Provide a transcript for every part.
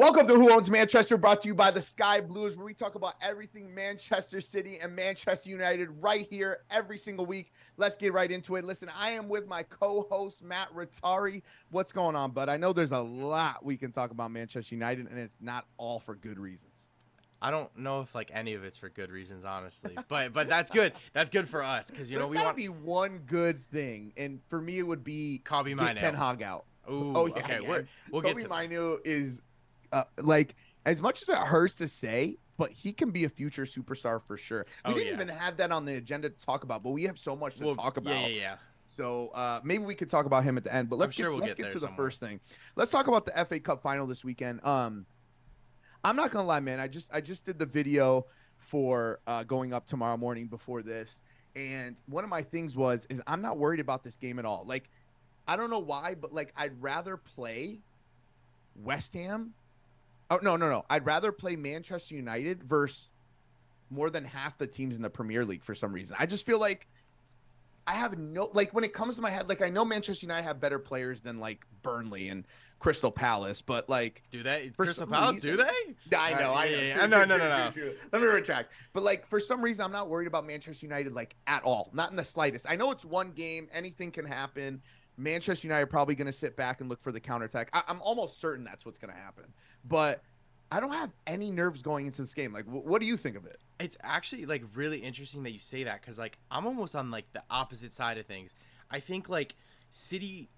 Welcome to Who Owns Manchester, brought to you by the Sky Blues, where we talk about everything Manchester City and Manchester United right here every single week. Let's get right into it. Listen, I am with my co-host, Matt Rattari. What's going on, bud? I know there's a lot we can talk about Manchester United, and it's not all for good reasons. I don't know if any of it's for good reasons, honestly, but that's good. That's good for us because we gotta want be one good thing, and for me, it would be Kobe get Ten Mainoo. Hag out. Ooh, Oh yeah, okay, yeah. we'll Kobe get to Mainoo is like, as much as it hurts to say, but he can be a future superstar for sure. We didn't even have that on the agenda to talk about, but we have so much to talk about. Yeah. So maybe we could talk about him at the end. But let's get to the first thing. Let's talk about the FA Cup final this weekend. I'm not gonna lie, man. I just did the video for going up tomorrow morning before this, and one of my things is I'm not worried about this game at all. Like, I don't know why, but like I'd rather play West Ham. Oh no! I'd rather play Manchester United versus more than half the teams in the Premier League for some reason. I just feel like I have when it comes to my head, like, I know Manchester United have better players than like Burnley and Crystal Palace, but like, do they? Crystal Palace, do they? I know. No. Let me retract. But like, for some reason, I'm not worried about Manchester United like at all, not in the slightest. I know it's one game, anything can happen. Manchester United probably going to sit back and look for the counterattack. I'm almost certain that's what's going to happen. But I don't have any nerves going into this game. Like, what do you think of it? It's actually like really interesting that you say that, because like I'm almost on like the opposite side of things. I think like City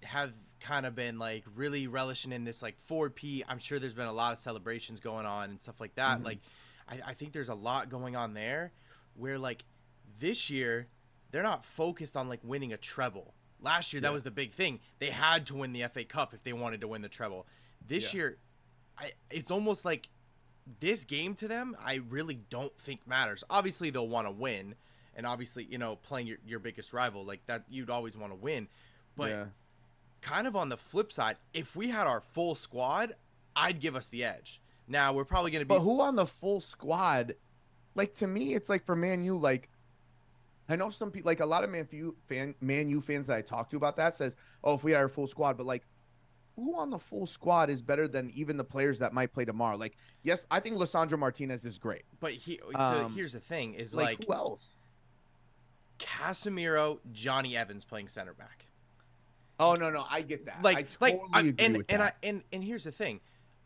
have kind of been like really relishing in this like 4P. I'm sure there's been a lot of celebrations going on and stuff like that. Mm-hmm. Like I think there's a lot going on there where like this year they're not focused on like winning a treble. Last year, that was the big thing. They had to win the FA Cup if they wanted to win the treble. This year, it's almost like this game to them, I really don't think matters. Obviously, they'll want to win. And obviously, playing your biggest rival, like that, you'd always want to win. But kind of on the flip side, if we had our full squad, I'd give us the edge. Now, we're probably going to be... But who on the full squad? Like, to me, it's like for Man U, like, I know some people, like a lot of Man U fans that I talk to about that says, oh, if we had our full squad, but like, who on the full squad is better than even the players that might play tomorrow? Like, yes, I think Lisandro Martinez is great. But so here's the thing is like who else? Casemiro, Johnny Evans playing center back. Oh, no, I get that. I totally agree with that. And here's the thing.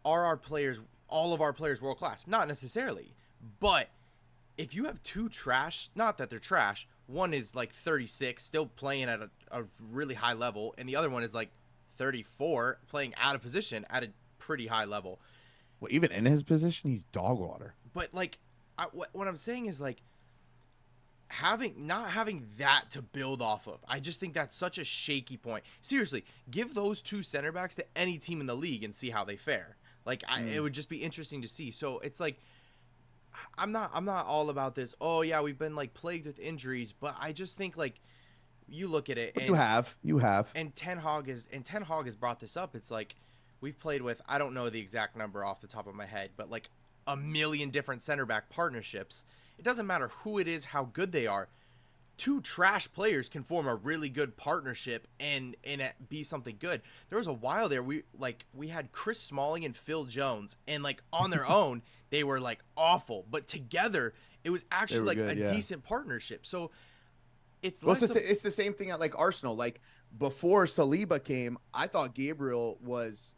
Are all of our players world class? Not necessarily, but if you have two trash, not that they're trash, one is like 36, still playing at a really high level, and the other one is like 34, playing out of position at a pretty high level. Well, even in his position, he's dog water. But like, what I'm saying is like, not having that to build off of, I just think that's such a shaky point. Seriously, give those two center backs to any team in the league and see how they fare. Like, it would just be interesting to see. So it's like, I'm not all about this. Oh yeah, we've been like plagued with injuries, but I just think like you look at it, and you have, and Ten Hag has brought this up. It's like we've played with, I don't know the exact number off the top of my head, but like a million different center back partnerships. It doesn't matter who it is, how good they are. Two trash players can form a really good partnership and be something good. There was a while there we had Chris Smalling and Phil Jones, and like on their own they were like awful, but together it was actually like good, a decent partnership. So it's it's the same thing at like Arsenal. Like before Saliba came, I thought Gabriel was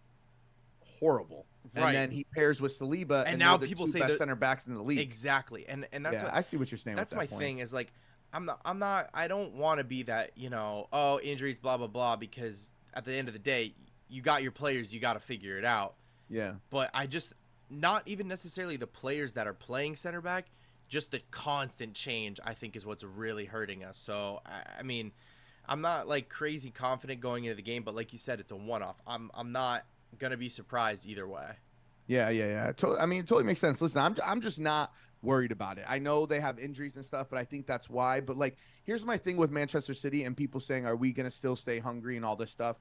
horrible. Right. And then he pairs with Saliba, and now people say best center backs in the league. Exactly. And that's what I see what you're saying. That's with that my point. thing is like, I don't want to be that, injuries, blah, blah, blah, because at the end of the day, you got your players, you got to figure it out. Yeah. But not even necessarily the players that are playing center back, just the constant change, I think, is what's really hurting us. So, I mean, I'm not like crazy confident going into the game, but like you said, it's a one-off. I'm not going to be surprised either way. Yeah. I mean, it totally makes sense. Listen, I'm just not worried about it. I know they have injuries and stuff, but I think that's why. But like, here's my thing with Manchester City and people saying, are we going to still stay hungry and all this stuff?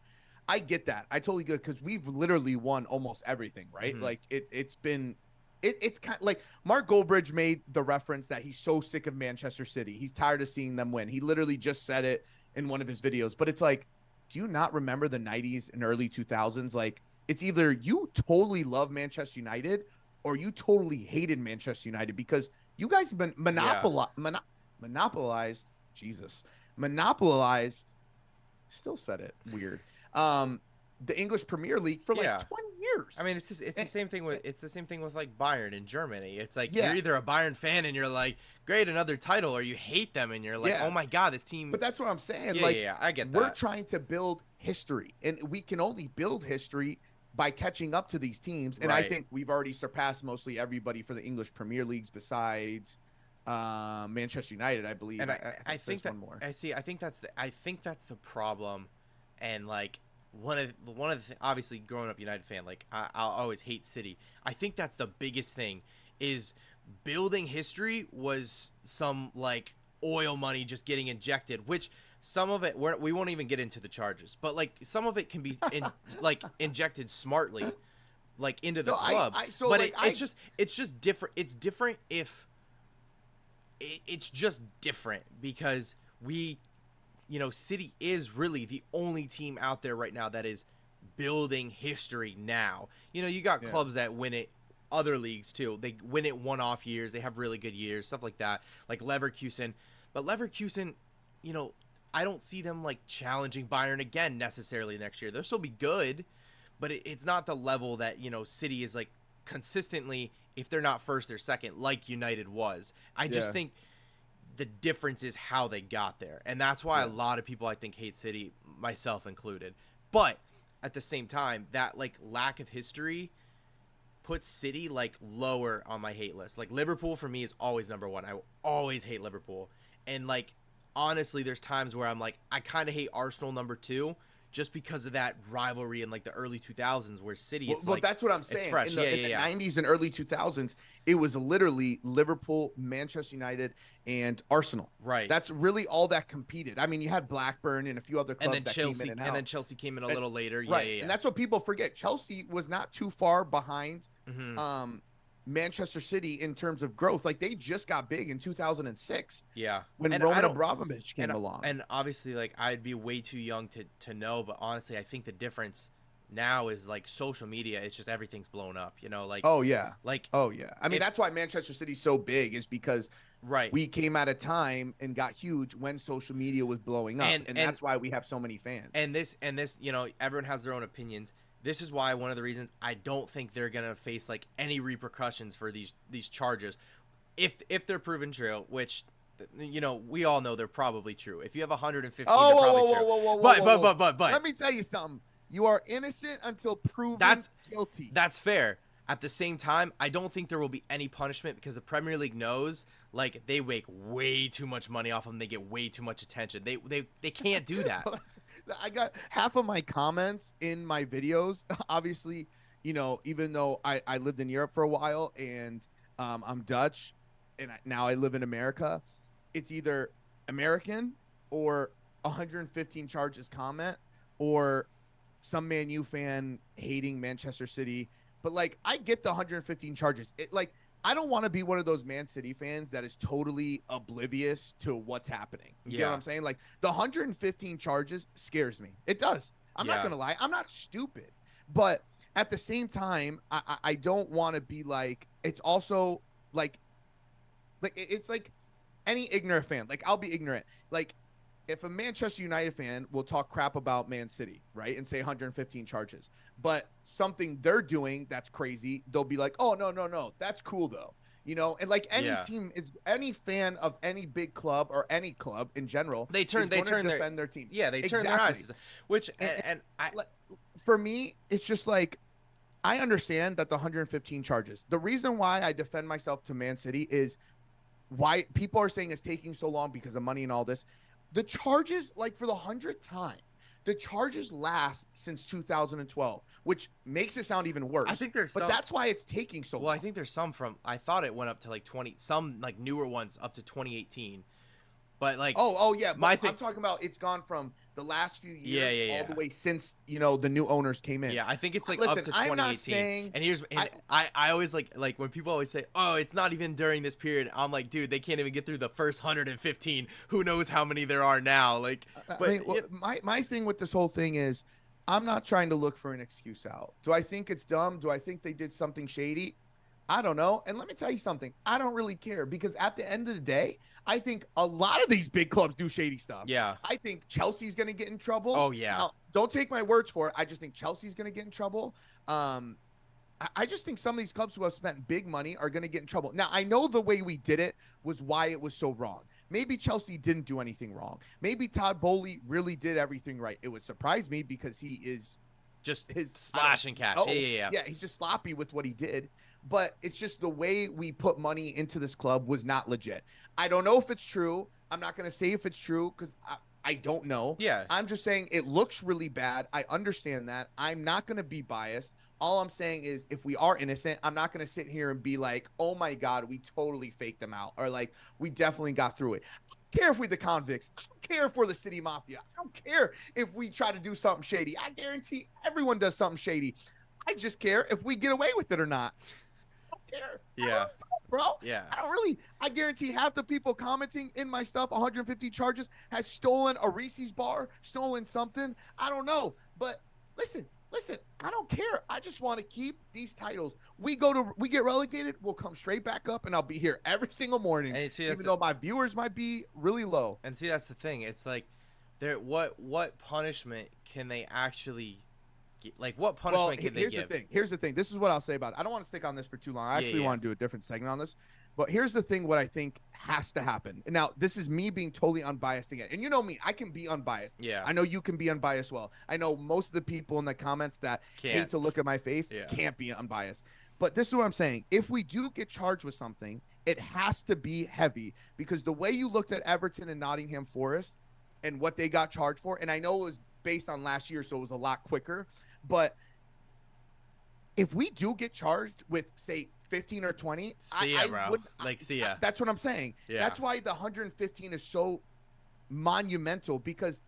I get that. I totally get it, because we've literally won almost everything, right? Mm-hmm. Like it's kind of like Mark Goldbridge made the reference that he's so sick of Manchester City. He's tired of seeing them win. He literally just said it in one of his videos, but it's like, do you not remember the 90s and early 2000s? Like, it's either you totally love Manchester United or you totally hated Manchester United, because you guys monopolized, Jesus, monopolized, still said it weird, the English Premier League for like 20 years. I mean, it's the same thing with like Bayern in Germany. It's like you're either a Bayern fan and you're like, great, another title, or you hate them and you're like, oh my god, this team. But that's what I'm saying. Yeah, I get that. We're trying to build history, and we can only build history by catching up to these teams. And I think we've already surpassed mostly everybody for the English Premier Leagues besides Manchester United, I believe. And I think that one more. I think that's the problem, and like. One of the obviously growing up United fan, like I'll always hate City. I think that's the biggest thing, is building history was some like oil money just getting injected, which some of it we won't even get into the charges, but like some of it can be like injected smartly, like into the club. It's just different. It's different if it's just different because City is really the only team out there right now that is building history now. You got clubs that win it, other leagues too. They win it one-off years. They have really good years, stuff like that, like Leverkusen. But Leverkusen, I don't see them like challenging Bayern again necessarily next year. They'll still be good, but it's not the level that, City is like consistently, if they're not first, they're second, like United was. I just think the difference is how they got there, and that's why a lot of people I think hate City, myself included. But at the same time, that like lack of history puts City like lower on my hate list. Like Liverpool for me is always number one. I will always hate Liverpool, and like honestly, there's times where I'm like I kind of hate Arsenal number two, just because of that rivalry in like the early 2000s where City. Well, that's what I'm saying. It's fresh. In the 90s and early 2000s, it was literally Liverpool, Manchester United, and Arsenal. Right. That's really all that competed. I mean, you had Blackburn and a few other clubs that came in and out. And then Chelsea came in a little later. Right. Yeah. And that's what people forget. Chelsea was not too far behind Manchester City in terms of growth. Like they just got big in 2006. Yeah. When Roman Abramovich came along. And obviously, like I'd be way too young to know, but honestly, I think the difference now is like social media. It's just everything's blown up. Like I mean, that's why Manchester City's so big, is because we came at a time and got huge when social media was blowing up, and that's why we have so many fans. And this, everyone has their own opinions. This is why one of the reasons I don't think they're gonna face like any repercussions for these charges, if they're proven true, which we all know they're probably true. If you have 115, they're probably true. But let me tell you something. You are innocent until proven guilty. That's fair. At the same time, I don't think there will be any punishment because the Premier League knows like they make way too much money off them. They get way too much attention. They can't do that. I got half of my comments in my videos. Obviously, even though I lived in Europe for a while and I'm Dutch and now I live in America, it's either American or 115 charges comment or some Man U fan hating Manchester City. But like, I get the 115 charges. I don't want to be one of those Man City fans that is totally oblivious to what's happening. You know what I'm saying? Like the 115 charges scares me. It does. I'm not going to lie. I'm not stupid, but at the same time, I don't want to be like, it's also like it's like any ignorant fan. Like I'll be ignorant. Like if a Manchester United fan will talk crap about Man City, right, and say 115 charges, but something they're doing that's crazy, they'll be like, oh, no, that's cool though. And like any team is, any fan of any big club or any club in general, they turn their team. Yeah, they turn their eyes. Which for me, it's just like, I understand that the 115 charges. The reason why I defend myself to Man City is why people are saying it's taking so long because of money and all this. The charges, like for the 100th time, the charges last since 2012, which makes it sound even worse. I think there's but that's why it's taking so long. Well, I think there's some I thought it went up to like 20, some like newer ones up to 2018. But like, I'm talking about it's gone from the last few years all the way since the new owners came in. Yeah, I think it's like up to 2018. I'm not saying, I always like when people always say, oh, it's not even during this period. I'm like, dude, they can't even get through the first 115. Who knows how many there are now? Like, but my thing with this whole thing is, I'm not trying to look for an excuse out. Do I think it's dumb? Do I think they did something shady? I don't know. And let me tell you something. I don't really care because at the end of the day, I think a lot of these big clubs do shady stuff. Yeah. I think Chelsea's going to get in trouble. Oh, yeah. Now, don't take my words for it. I just think Chelsea's going to get in trouble. I just think some of these clubs who have spent big money are going to get in trouble. Now, I know the way we did it was why it was so wrong. Maybe Chelsea didn't do anything wrong. Maybe Todd Bowley really did everything right. It would surprise me because he is just his splashing cash. Yeah, he's just sloppy with what he did. But it's just the way we put money into this club was not legit. I don't know if it's true. I'm not going to say if it's true because I don't know. Yeah. I'm just saying it looks really bad. I understand that. I'm not going to be biased. All I'm saying is if we are innocent, I'm not going to sit here and be like, oh, my God, we totally faked them out. Or like, we definitely got through it. I don't care if we're the convicts. I don't care if we're the city mafia. I don't care if we try to do something shady. I guarantee everyone does something shady. I just care if we get away with it or not. Care. Yeah, bro. Yeah, I guarantee half the people commenting in my stuff, 150 charges, has stolen a Reese's bar, stolen something. I don't know. But listen, I don't care. I just want to keep these titles. We get relegated, we'll come straight back up and I'll be here every single morning. And see, even though my viewers might be really low. And see, that's the thing. It's like what punishment can they actually like what punishment can they give? Here's the thing. This is what I'll say about it. I don't want to stick on this for too long. I actually want to do a different segment on this. But here's the thing, what I think has to happen. Now, this is me being totally unbiased again. And you know me, I can be unbiased. Yeah. I know you can be unbiased well. I know most of the people in the comments that hate to look at my face can't be unbiased. But this is what I'm saying. If we do get charged with something, it has to be heavy. Because the way you looked at Everton and Nottingham Forest and what they got charged for, and I know it was based on last year, so it was a lot quicker. But if we do get charged with, say, 15 or 20, that's what I'm saying. Yeah. That's why the 115 is so monumental because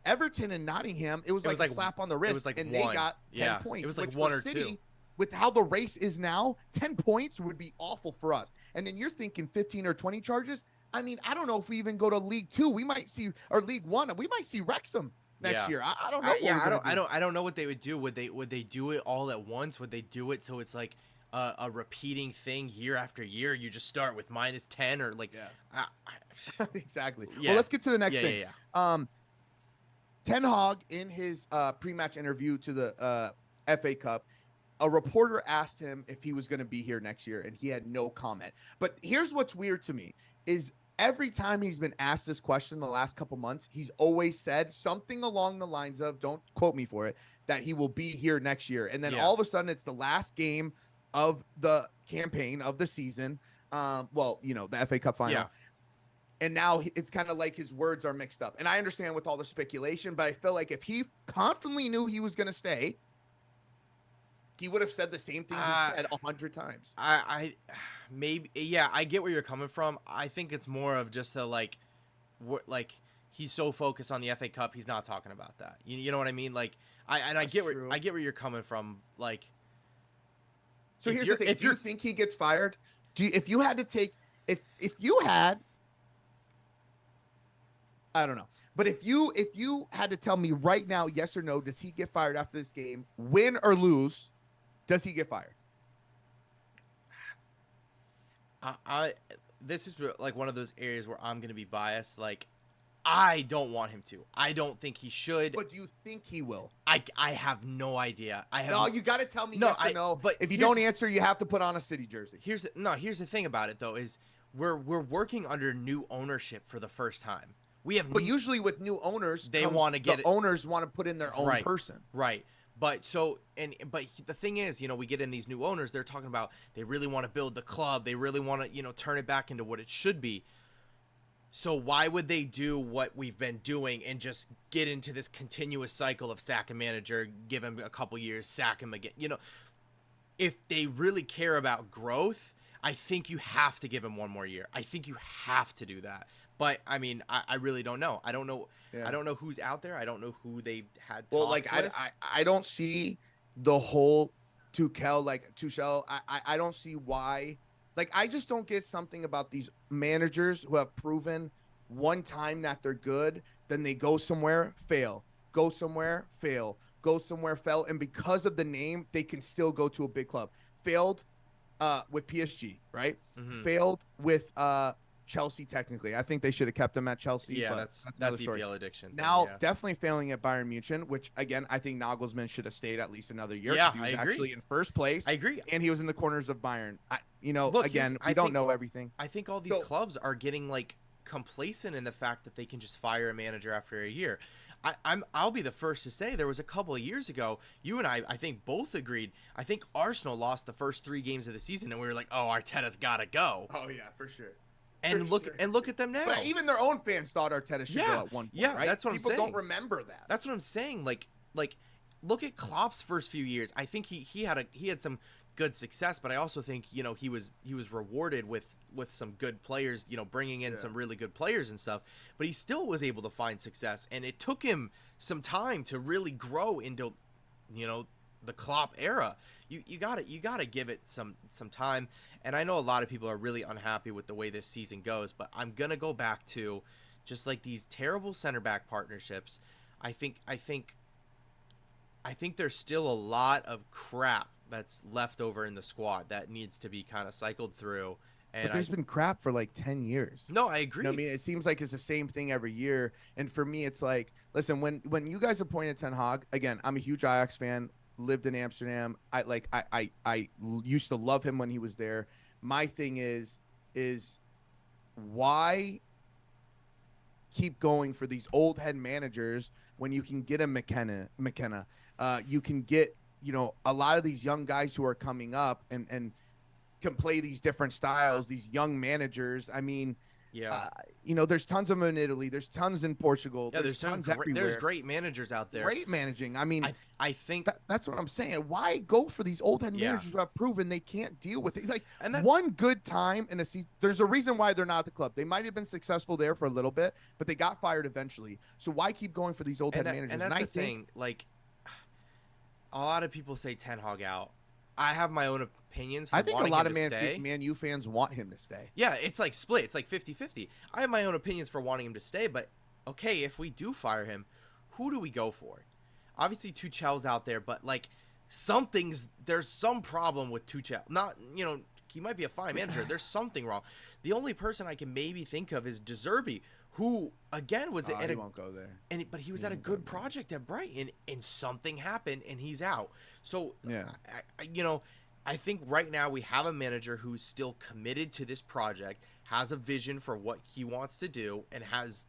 Everton and Nottingham, it was like a slap on the wrist, and they got 10 points. It was like one or two. With how the race is now, 10 points would be awful for us. And then you're thinking 15 or 20 charges. I mean, I don't know if we even go to League 2. We might see, or League 1. We might see Wrexham next year. I don't know. I don't know what they would do. Would they do it all at once? Would they do it so it's like a repeating thing year after year? You just start with -10 or like exactly. Yeah. Well, let's get to the next thing. Yeah. Ten Hag in his pre-match interview to the FA Cup, a reporter asked him if he was going to be here next year, and he had no comment. But here's what's weird to me is every time he's been asked this question the last couple months, he's always said something along the lines of, don't quote me for it, that he will be here next year. And then all of a sudden it's the last game of the campaign of the season. The FA Cup final. Yeah. And now it's kind of like his words are mixed up. And I understand with all the speculation, but I feel like if he confidently knew he was going to stay, he would have said the same thing he said 100 times. I get where you're coming from. I think it's more of just he's so focused on the FA Cup, he's not talking about that. You know what I mean? Like I get where you're coming from. Like, so here's the thing: if you think he gets fired, if you had, I don't know, but if you had to tell me right now, yes or no, does he get fired after this game, win or lose? Does he get fired? This is like one of those areas where I'm going to be biased. Like, I don't want him to. I don't think he should. But do you think he will? I have no idea. No, you got to tell me yes or no. But if you don't answer, you have to put on a City jersey. Here's the thing about it though is we're working under new ownership for the first time. But usually with new owners, owners want to put in their own person. Right. But the thing is, we get in these new owners, they're talking about they really want to build the club. They really want to, turn it back into what it should be. So why would they do what we've been doing and just get into this continuous cycle of sack a manager, give him a couple years, sack him again? If they really care about growth, I think you have to give him one more year. I think you have to do that. But I mean, I really don't know. I don't know. Yeah. I don't know who's out there. I don't know who they had. Talks with. I don't see the whole Tuchel. I don't see why. Like, I just don't get something about these managers who have proven one time that they're good, then they go somewhere, fail, go somewhere, fail, go somewhere, fail, and because of the name, they can still go to a big club. Failed with PSG, right? Failed with Chelsea. Technically, I think they should have kept him at Chelsea. Yeah, but that's EPL Addiction. Now, definitely failing at Bayern Munich, which again, I think Nagelsmann should have stayed at least another year. Yeah, he was I agree. Actually in first place. I agree, and he was in the corners of Bayern. Look, again, we don't know everything. I think all these clubs are getting like complacent in the fact that they can just fire a manager after a year. I'll be the first to say there was a couple of years ago, you and I think both agreed. I think Arsenal lost the first 3 games of the season, and we were like, "Oh, Arteta's got to go." Oh yeah, for sure. And look at them now. But even their own fans thought Arteta should go at one point. Yeah, right? That's what People I'm saying. People don't remember that. That's what I'm saying. Like look at Klopp's first few years. I think he had some good success, but I also think he was rewarded with some good players, bringing in some really good players and stuff, but he still was able to find success, and it took him some time to really grow into the Klopp era. You got to give it some time, and I know a lot of people are really unhappy with the way this season goes, but I'm gonna go back to just like these terrible center back partnerships. I think there's still a lot of crap that's left over in the squad that needs to be kind of cycled through. And but there's been crap for like 10 years. No, I agree. I mean, it seems like it's the same thing every year. And for me, it's like, listen, when you guys appointed Ten Hag, again, I'm a huge Ajax fan, lived in Amsterdam. I used to love him when he was there. My thing is why keep going for these old head managers when you can get a McKenna? You can get, a lot of these young guys who are coming up and can play these different styles, these young managers. I mean, there's tons of them in Italy. There's tons in Portugal. Yeah, there's tons everywhere. There's great managers out there. Great managing. I mean, I think that's what I'm saying. Why go for these old head managers who have proven they can't deal with it? Like, and that's one good time in a season. There's a reason why they're not at the club. They might have been successful there for a little bit, but they got fired eventually. So why keep going for these old head managers? And that's the thing. Like, a lot of people say Ten Hag out. I have my own opinions for I think a lot of Man U fans want him to stay. Yeah, it's like split. It's like 50-50. I have my own opinions for wanting him to stay, but okay, if we do fire him, who do we go for? Obviously, Tuchel's out there, but like there's some problem with Tuchel. Not, he might be a fine manager. There's something wrong. The only person I can maybe think of is De Zerbi, who again was he won't go there. But he was at a good project at Brighton, and something happened, and he's out. So I think right now we have a manager who's still committed to this project, has a vision for what he wants to do, and has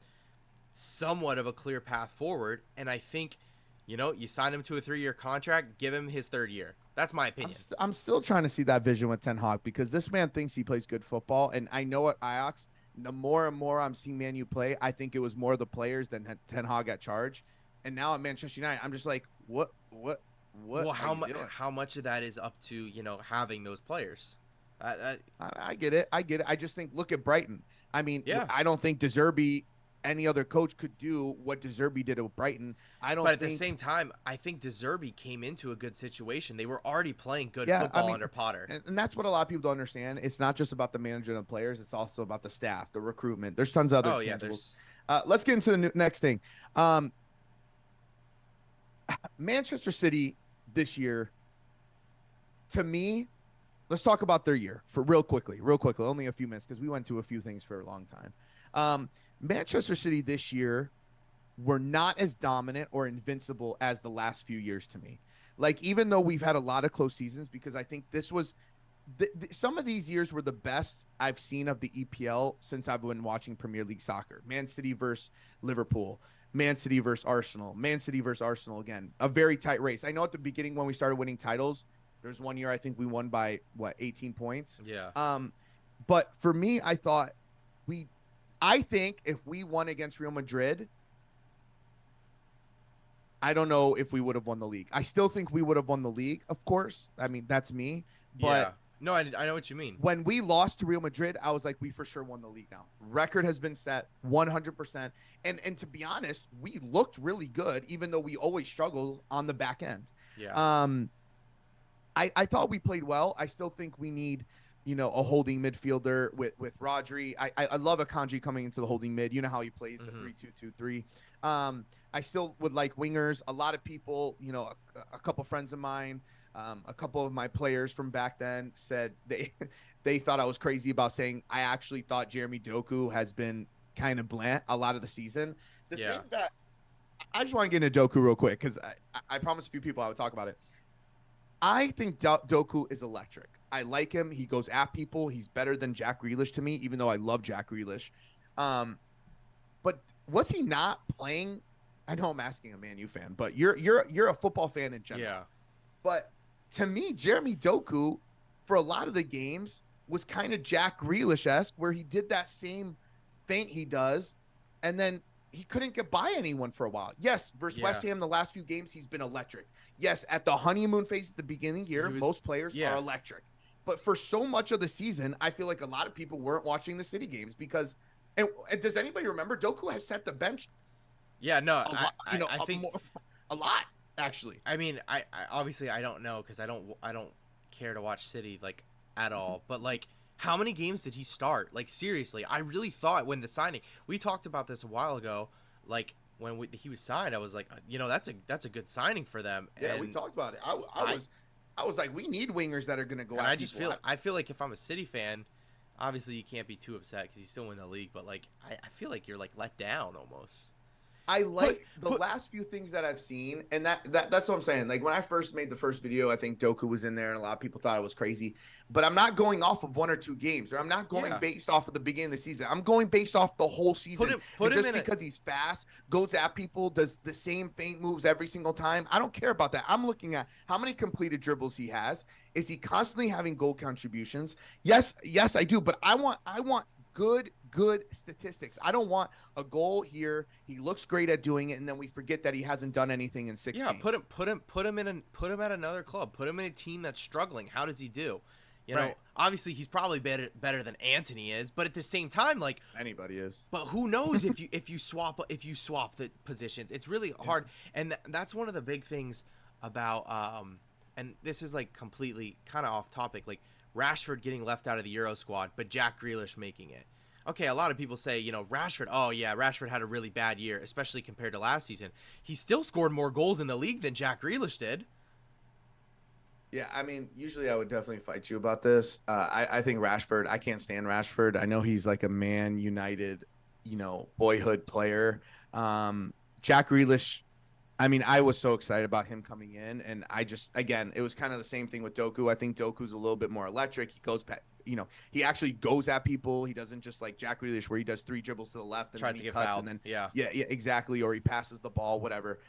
somewhat of a clear path forward. And I think, you sign him to a 3-year contract, give him his 3rd year. That's my opinion. I'm still trying to see that vision with Ten Hag, because this man thinks he plays good football, and I know at Ajax, the more and more I'm seeing Man U play, I think it was more the players than Ten Hag at charge. And now at Manchester United, I'm just like, what? Well, how much of that is up to having those players? I get it. I just think, look at Brighton. I mean, I don't think De Zerbi, any other coach, could do what De Zerbi did at Brighton. But at the same time, I think De Zerbi came into a good situation. They were already playing good football under Potter. And that's what a lot of people don't understand. It's not just about the manager and the players. It's also about the staff, the recruitment. There's tons of other tangibles. Let's get into the next thing. Manchester City this year, to me, let's talk about their year for real quickly, only a few minutes, because we went to a few things for a long time. Manchester City this year were not as dominant or invincible as the last few years to me. Like, even though we've had a lot of close seasons, because I think this was some of these years were the best I've seen of the EPL since I've been watching Premier League soccer. Man City versus Liverpool, Man City versus Arsenal, Man City versus Arsenal again. A very tight race. I know at the beginning when we started winning titles, there's one year I think we won by 18 points. Yeah. But for me, I think if we won against Real Madrid, I don't know if we would have won the league. I still think we would have won the league, of course. I mean, that's me. But no, I know what you mean. When we lost to Real Madrid, I was like, we for sure won the league now. Record has been set 100%. And to be honest, we looked really good, even though we always struggle on the back end. Yeah. I thought we played well. I still think we need a holding midfielder with Rodri. I love Akanji coming into the holding mid. You know how he plays the 3-2-2-3. I still would like wingers. A lot of people, a couple friends of mine, a couple of my players from back then said they thought I was crazy about saying I actually thought Jeremy Doku has been kind of bland a lot of the season. The thing that I just want to get into Doku real quick because I promised a few people I would talk about it. I think Doku is electric. I like him. He goes at people. He's better than Jack Grealish to me, even though I love Jack Grealish. But was he not playing? I know I'm asking a Man U fan, but you're a football fan in general. Yeah. But to me, Jeremy Doku, for a lot of the games, was kind of Jack Grealish-esque, where he did that same feint he does, and then he couldn't get by anyone for a while. Yes, versus West Ham, the last few games, he's been electric. Yes, at the honeymoon phase at the beginning of the year, most players are electric. But for so much of the season, I feel like a lot of people weren't watching the City games because and does anybody remember Doku has set the bench? Yeah, no, I think a lot actually. I mean, I obviously I don't know because I don't care to watch City like at all. But like, how many games did he start? Like seriously, I really thought when the signing, we talked about this a while ago, like when he was signed, I was like, that's a good signing for them. Yeah, and we talked about it. I was like, we need wingers that are going to go out. I feel like if I'm a City fan, obviously you can't be too upset because you still win the league, but like I feel like you're like let down almost. I like the last few things that I've seen, and that's what I'm saying. Like when I first made the first video, I think Doku was in there, and a lot of people thought it was crazy. But I'm not going off of one or two games, or I'm not going based off of the beginning of the season. I'm going based off the whole season. Just because he's fast, goes at people, does the same feint moves every single time. I don't care about that. I'm looking at how many completed dribbles he has. Is he constantly having goal contributions? Yes, I do. But I want good statistics. I don't want a goal here. He looks great at doing it, and then we forget that he hasn't done anything in 6 games. Put him at another club. Put him in a team that's struggling. How does he do? You know, obviously he's probably better than Antony is, but at the same time, like anybody is. But who knows if you swap the positions? It's really hard, and that's one of the big things about and this is like completely kind of off topic, like Rashford getting left out of the Euro squad, but Jack Grealish making it. Okay, a lot of people say, Rashford had a really bad year, especially compared to last season. He still scored more goals in the league than Jack Grealish did. Yeah, I mean, usually I would definitely fight you about this. I think Rashford, I can't stand Rashford. I know he's like a Man United, boyhood player. Jack Grealish, I mean, I was so excited about him coming in, and again, it was kind of the same thing with Doku. I think Doku's a little bit more electric. He goes back, he actually goes at people. He doesn't just like Jack Grealish where he does 3 dribbles to the left and tries to get fouled. And then yeah, exactly, or he passes the ball, whatever.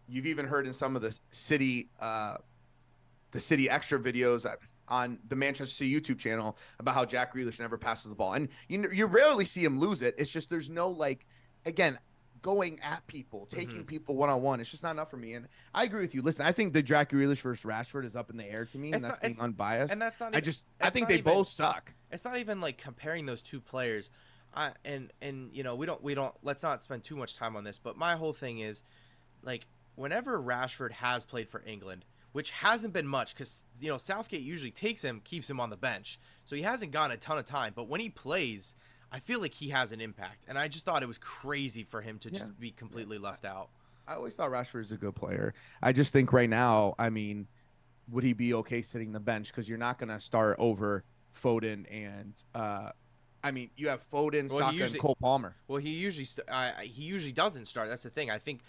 You've even heard in some of the City extra videos on the Manchester City YouTube channel about how Jack Grealish never passes the ball, and you rarely see him lose it. It's just there's no again, going at people, taking people one-on-one. It's just not enough for me. And I agree with you. Listen, I think the Jack Grealish versus Rashford is up in the air to me, and that's being unbiased. And that's not even, I think they both suck. It's not even like comparing those two players. And we don't let's not spend too much time on this, but my whole thing is like whenever Rashford has played for England, which hasn't been much because Southgate usually takes him, keeps him on the bench. So he hasn't gotten a ton of time, but when he plays, I feel like he has an impact, and I just thought it was crazy for him to just be completely left out. I always thought Rashford was a good player. I just think right now, I mean, would he be okay sitting the bench? Because you're not going to start over Foden and I mean, you have Foden, Saka, and Cole Palmer. Well, he usually doesn't start. That's the thing. I think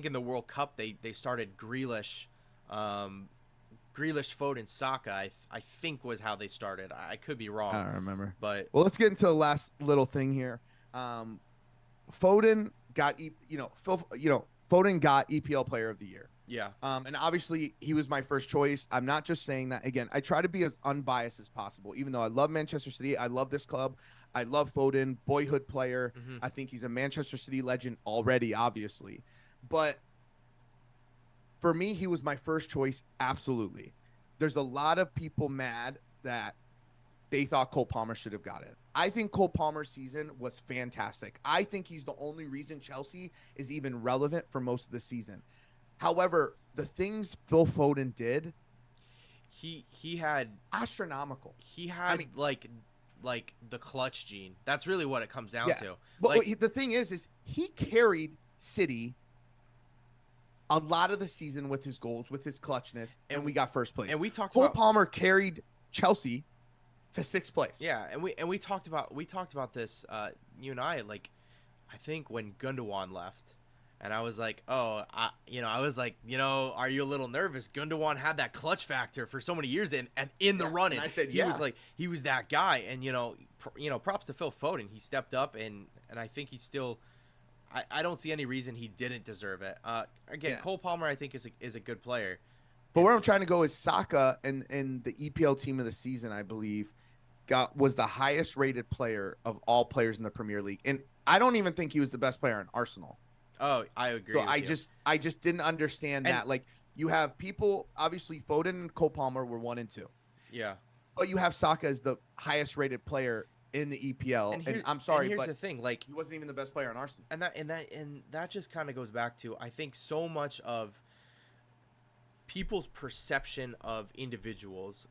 in the World Cup they started Grealish, Foden, Saka, I think was how they started. I could be wrong. I don't remember. But well, let's get into the last little thing here. Foden got Foden got EPL Player of the Year. Yeah. And obviously he was my first choice. I'm not just saying that. Again, I try to be as unbiased as possible. Even though I love Manchester City, I love this club. I love Foden, boyhood player. I think he's a Manchester City legend already, obviously. But for me, he was my first choice, absolutely. There's a lot of people mad that they thought Cole Palmer should have got it. I think Cole Palmer's season was fantastic. I think he's the only reason Chelsea is even relevant for most of the season. However, the things Phil Foden did, he had astronomical. He had, I mean, like the clutch gene. That's really what it comes down to. But like, the thing is he carried City a lot of the season with his goals, with his clutchness, and we got first place. And we talked Cole about Palmer carried Chelsea to sixth place. Yeah, and we talked about this, you and I, like, I think when Gundogan left, and I was like, oh, are you a little nervous? Gundogan had that clutch factor for so many years, and in the run-in, I said, he was that guy, and props to Phil Foden, he stepped up, and I think he still. I don't see any reason he didn't deserve it. Cole Palmer, I think, is a good player. But where I'm trying to go is Saka and the EPL team of the season, I believe, was the highest rated player of all players in the Premier League. And I don't even think he was the best player in Arsenal. Oh, I agree. So I just didn't understand that. Like, you have people, obviously Foden and Cole Palmer were 1 and 2. Yeah. But you have Saka as the highest rated player in the EPL. And I'm sorry, here's but the thing, like, he wasn't even the best player in Arsenal. And that just kind of goes back to, I think, so much of people's perception of individuals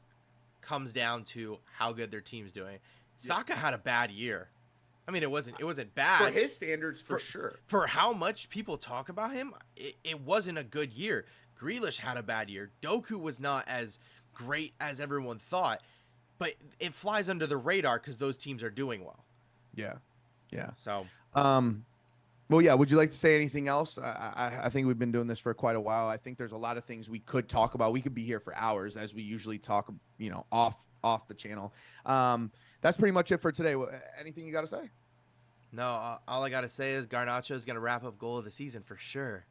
comes down to how good their team's doing. Saka had a bad year. I mean, it wasn't bad for his standards, for sure. For how much people talk about him, it wasn't a good year. Grealish had a bad year. Doku was not as great as everyone thought, but it flies under the radar because those teams are doing well. Yeah. So, well, yeah. Would you like to say anything else? I think we've been doing this for quite a while. I think there's a lot of things we could talk about. We could be here for hours, as we usually talk, off the channel. That's pretty much it for today. Anything you got to say? No, all I got to say is Garnacho is going to wrap up goal of the season for sure.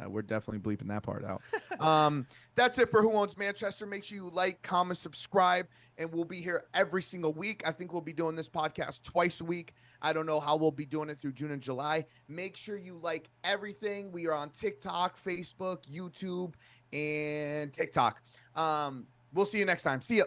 We're definitely bleeping that part out. That's it for Who Owns Manchester. Make sure you like, comment, subscribe, and we'll be here every single week. I think we'll be doing this podcast twice a week. I don't know how we'll be doing it through June and July. Make sure you like everything. We are on TikTok, Facebook, YouTube, and TikTok. We'll see you next time. See ya.